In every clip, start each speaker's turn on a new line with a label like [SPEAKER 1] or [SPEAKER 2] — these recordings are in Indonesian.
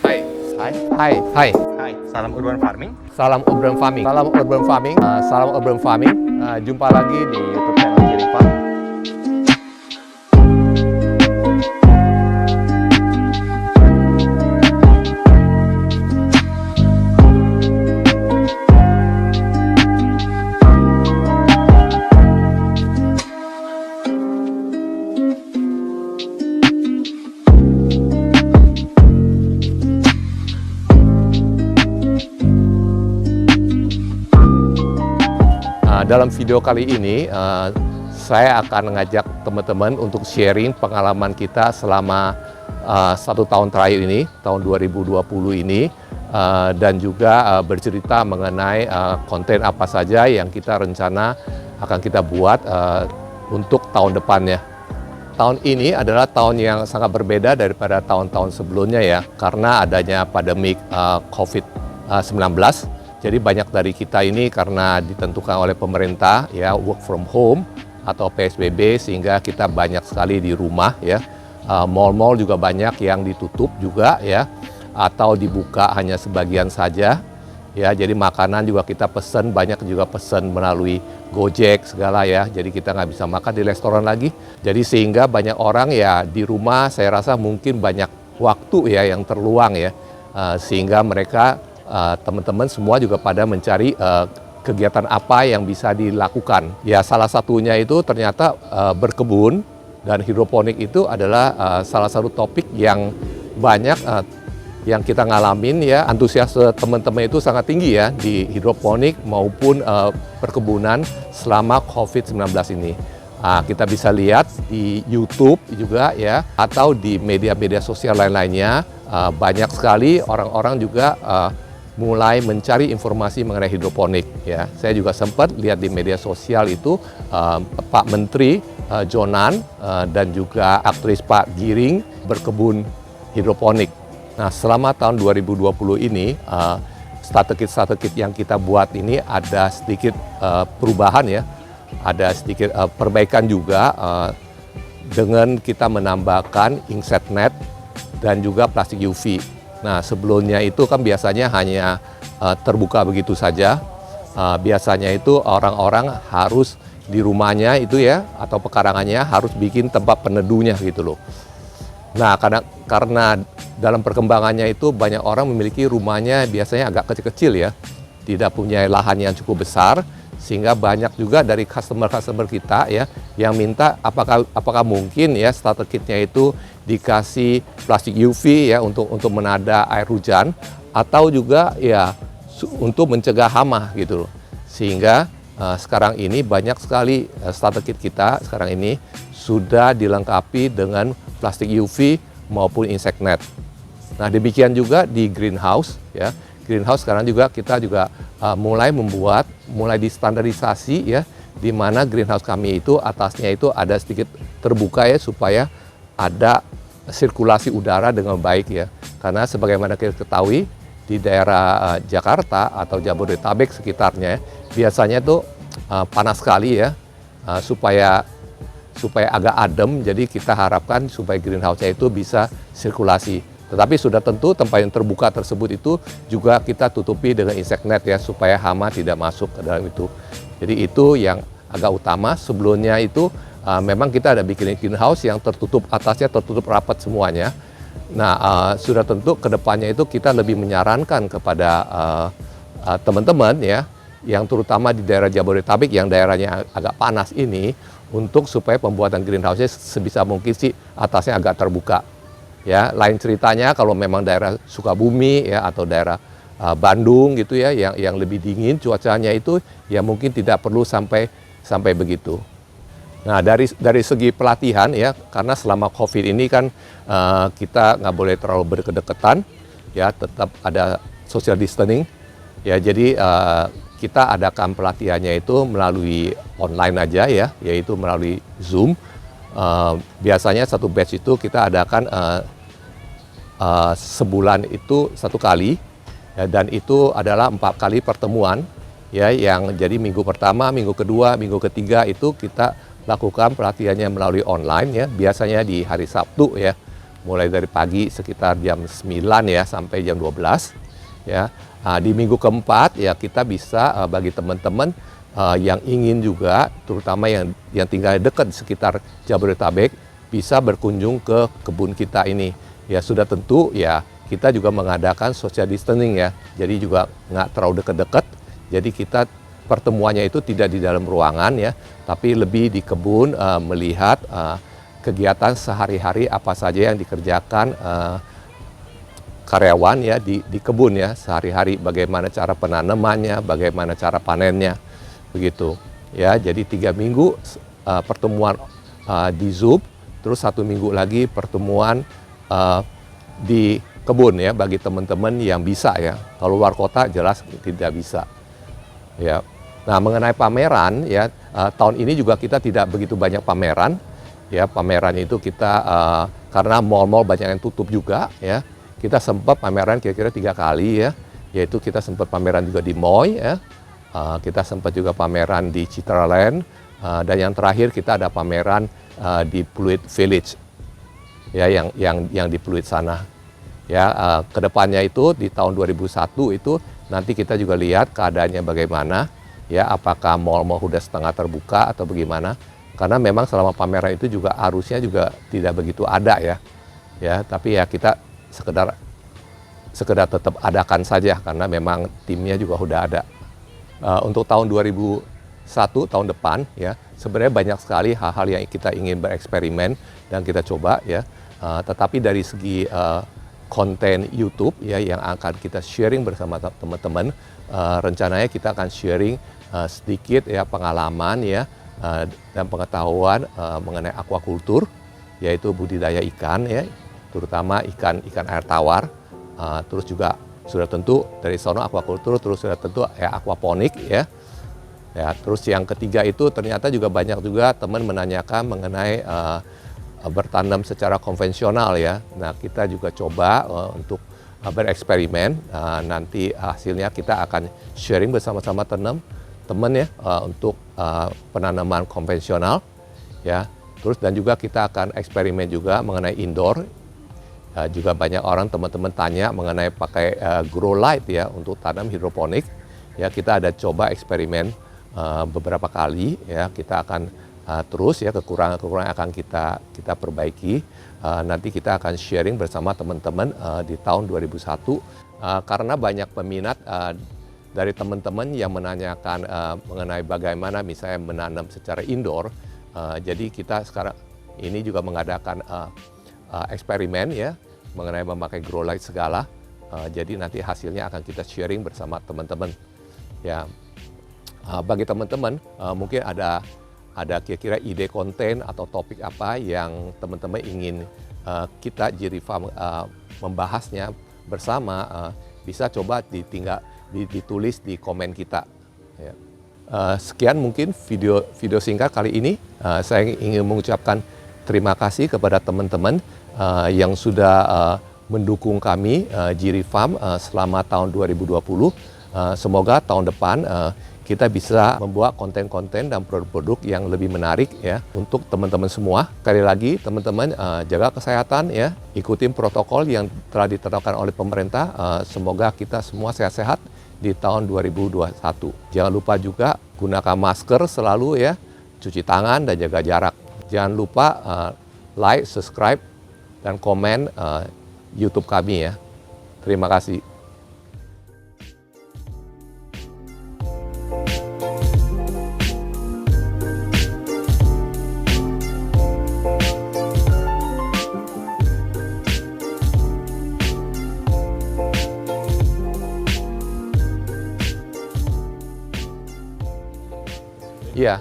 [SPEAKER 1] Hai.
[SPEAKER 2] Hai. Hai. Hai.
[SPEAKER 1] Hai, salam urban farming.
[SPEAKER 2] Salam urban farming. Salam urban farming. Salam urban farming. Jumpa lagi di YouTube channel Giring Farm. Dalam video kali ini, saya akan mengajak teman-teman untuk sharing pengalaman kita selama 1 tahun terakhir ini, tahun 2020 ini, dan juga bercerita mengenai konten apa saja yang kita rencana akan kita buat untuk tahun depannya. Tahun ini adalah tahun yang sangat berbeda daripada tahun-tahun sebelumnya ya, karena adanya pandemik COVID-19. Jadi banyak dari kita ini karena ditentukan oleh pemerintah ya work from home atau PSBB, sehingga kita banyak sekali di rumah ya. Mall-mall juga banyak yang ditutup juga ya, atau dibuka hanya sebagian saja ya. Jadi makanan juga kita pesen, banyak juga pesen melalui Gojek segala ya. Jadi kita nggak bisa makan di restoran lagi. Jadi sehingga banyak orang ya di rumah, saya rasa mungkin banyak waktu ya yang terluang ya, sehingga mereka teman-teman semua juga pada mencari kegiatan apa yang bisa dilakukan. Ya salah satunya itu ternyata berkebun, dan hidroponik itu adalah salah satu topik yang banyak yang kita ngalamin ya. Antusias teman-teman itu sangat tinggi ya di hidroponik maupun perkebunan selama COVID-19 ini. Kita bisa lihat di YouTube juga ya, atau di media-media sosial lain-lainnya, banyak sekali orang-orang juga mulai mencari informasi mengenai hidroponik ya. Saya juga sempat lihat di media sosial itu Pak Menteri Jonan dan juga aktris Pak Giring berkebun hidroponik. Nah, selama tahun 2020 ini strategi-strategi yang kita buat ini ada sedikit perubahan ya. Ada sedikit perbaikan juga dengan kita menambahkan inset net dan juga plastik UV. Nah, sebelumnya itu kan biasanya hanya terbuka begitu saja. Biasanya itu orang-orang harus di rumahnya itu ya, atau pekarangannya harus bikin tempat peneduhnya gitu loh. Nah, karena dalam perkembangannya itu banyak orang memiliki rumahnya biasanya agak kecil-kecil ya, tidak punya lahan yang cukup besar, sehingga banyak juga dari customer kita ya yang minta apakah mungkin ya starter-kitnya itu dikasih plastik UV ya untuk menada air hujan, atau juga ya untuk mencegah hama gitu loh. Sehingga sekarang ini banyak sekali starter kit kita sekarang ini sudah dilengkapi dengan plastik UV maupun insect net. Nah, demikian juga di greenhouse ya. Greenhouse sekarang juga kita juga mulai distandarisasi ya, di mana greenhouse kami itu atasnya itu ada sedikit terbuka ya, supaya ada sirkulasi udara dengan baik ya. Karena sebagaimana kita ketahui di daerah Jakarta atau Jabodetabek sekitarnya biasanya tuh panas sekali ya, supaya agak adem. Jadi kita harapkan supaya greenhouse-nya itu bisa sirkulasi. Tetapi sudah tentu tempat yang terbuka tersebut itu juga kita tutupi dengan insect net ya, supaya hama tidak masuk ke dalam itu. Jadi itu yang agak utama. Sebelumnya itu memang kita ada bikin greenhouse yang tertutup, atasnya tertutup rapat semuanya. Nah, sudah tentu kedepannya itu kita lebih menyarankan kepada teman-teman ya, yang terutama di daerah Jabodetabek yang daerahnya agak panas ini, untuk supaya pembuatan greenhouse-nya sebisa mungkin sih atasnya agak terbuka. Ya, lain ceritanya kalau memang daerah Sukabumi ya, atau daerah Bandung gitu ya, yang lebih dingin cuacanya itu ya, mungkin tidak perlu sampai begitu. Nah, dari segi pelatihan ya, karena selama COVID ini kan kita nggak boleh terlalu berkedekatan ya, tetap ada social distancing ya. Jadi kita adakan pelatihannya itu melalui online aja ya, yaitu melalui Zoom. Biasanya satu batch itu kita adakan sebulan itu 1 kali ya, dan itu adalah 4 kali pertemuan ya, yang jadi minggu pertama, minggu kedua, minggu ketiga itu kita lakukan pelatihannya melalui online ya, biasanya di hari Sabtu ya. mulai dari pagi sekitar jam 9 ya sampai jam 12 ya. Di minggu keempat ya kita bisa bagi teman-teman yang ingin juga, terutama yang tinggal dekat di sekitar Jabodetabek, bisa berkunjung ke kebun kita ini. Ya sudah tentu ya kita juga mengadakan social distancing ya, jadi juga nggak terlalu dekat-dekat. Jadi kita pertemuannya itu tidak di dalam ruangan ya, tapi lebih di kebun melihat kegiatan sehari-hari apa saja yang dikerjakan karyawan ya di kebun ya sehari-hari, bagaimana cara penanamannya, bagaimana cara panennya, begitu ya. Jadi 3 minggu pertemuan di Zoom, terus 1 minggu lagi pertemuan di kebun ya bagi teman-teman yang bisa ya. Kalau luar kota jelas tidak bisa ya. Nah, mengenai pameran ya, tahun ini juga kita tidak begitu banyak pameran ya. Pameran itu kita karena mal-mal banyak yang tutup juga ya. Kita sempat pameran kira-kira 3 kali ya, yaitu kita sempat pameran juga di Moy ya, kita sempat juga pameran di Citraland, dan yang terakhir kita ada pameran di Pluit Village ya, yang di Pluit sana ya. Kedepannya itu di tahun 2001 itu nanti kita juga lihat keadaannya bagaimana ya, apakah mal-mal sudah setengah terbuka atau bagaimana, karena memang selama pameran itu juga arusnya juga tidak begitu ada ya, tapi ya kita sekedar tetap adakan saja karena memang timnya juga udah ada. Untuk tahun 2001 tahun depan ya, sebenarnya banyak sekali hal-hal yang kita ingin bereksperimen dan kita coba ya. Tetapi dari segi konten YouTube ya yang akan kita sharing bersama teman-teman, rencananya kita akan sharing sedikit ya pengalaman ya dan pengetahuan mengenai aquaculture, yaitu budidaya ikan ya, terutama ikan air tawar, terus juga sudah tentu dari sono aquaculture, terus sudah tentu ya aquaponik ya. Terus yang ketiga itu ternyata juga banyak juga teman menanyakan mengenai bertanam secara konvensional ya. Nah, kita juga coba untuk bereksperimen. Nanti hasilnya kita akan sharing bersama-sama teman ya untuk penanaman konvensional ya. Terus dan juga kita akan eksperimen juga mengenai indoor. Juga banyak orang teman-teman tanya mengenai pakai grow light ya untuk tanam hidroponik ya. Kita ada coba eksperimen beberapa kali ya. Kita akan terus ya kekurangan akan kita perbaiki. Nanti kita akan sharing bersama teman-teman di tahun 2001 karena banyak peminat dari teman-teman yang menanyakan mengenai bagaimana misalnya menanam secara indoor. Jadi kita sekarang ini juga mengadakan eksperimen ya mengenai memakai grow light segala. Jadi nanti hasilnya akan kita sharing bersama teman-teman ya. Bagi teman-teman mungkin ada kira-kira ide konten atau topik apa yang teman-teman ingin kita Jiri Farm membahasnya bersama, bisa coba ditulis di komen kita ya. Sekian mungkin video singkat kali ini. Saya ingin mengucapkan terima kasih kepada teman-teman yang sudah mendukung kami Jiri Farm selama tahun 2020. Semoga tahun depan kita bisa membuat konten-konten dan produk-produk yang lebih menarik ya untuk teman-teman semua. Sekali lagi teman-teman jaga kesehatan ya, ikutin protokol yang telah ditetapkan oleh pemerintah. Semoga kita semua sehat-sehat di tahun 2021. Jangan lupa juga gunakan masker selalu ya, cuci tangan dan jaga jarak. Jangan lupa like, subscribe, dan komen YouTube kami ya. Terima kasih. Iya.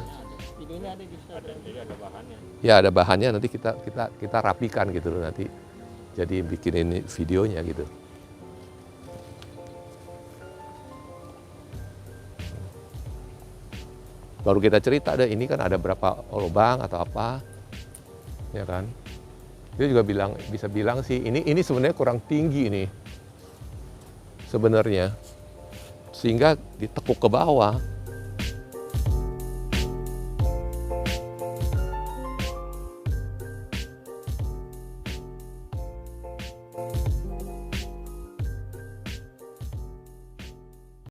[SPEAKER 1] Videonya ada di sana. Jadi ada bahannya.
[SPEAKER 2] Ya ada bahannya, nanti kita rapikan gitu loh nanti. Jadi bikinin videonya gitu. Baru kita cerita deh, ini kan ada berapa lubang atau apa, ya kan? Dia juga bisa bilang sih, ini sebenarnya kurang tinggi nih, sebenarnya, sehingga ditekuk ke bawah.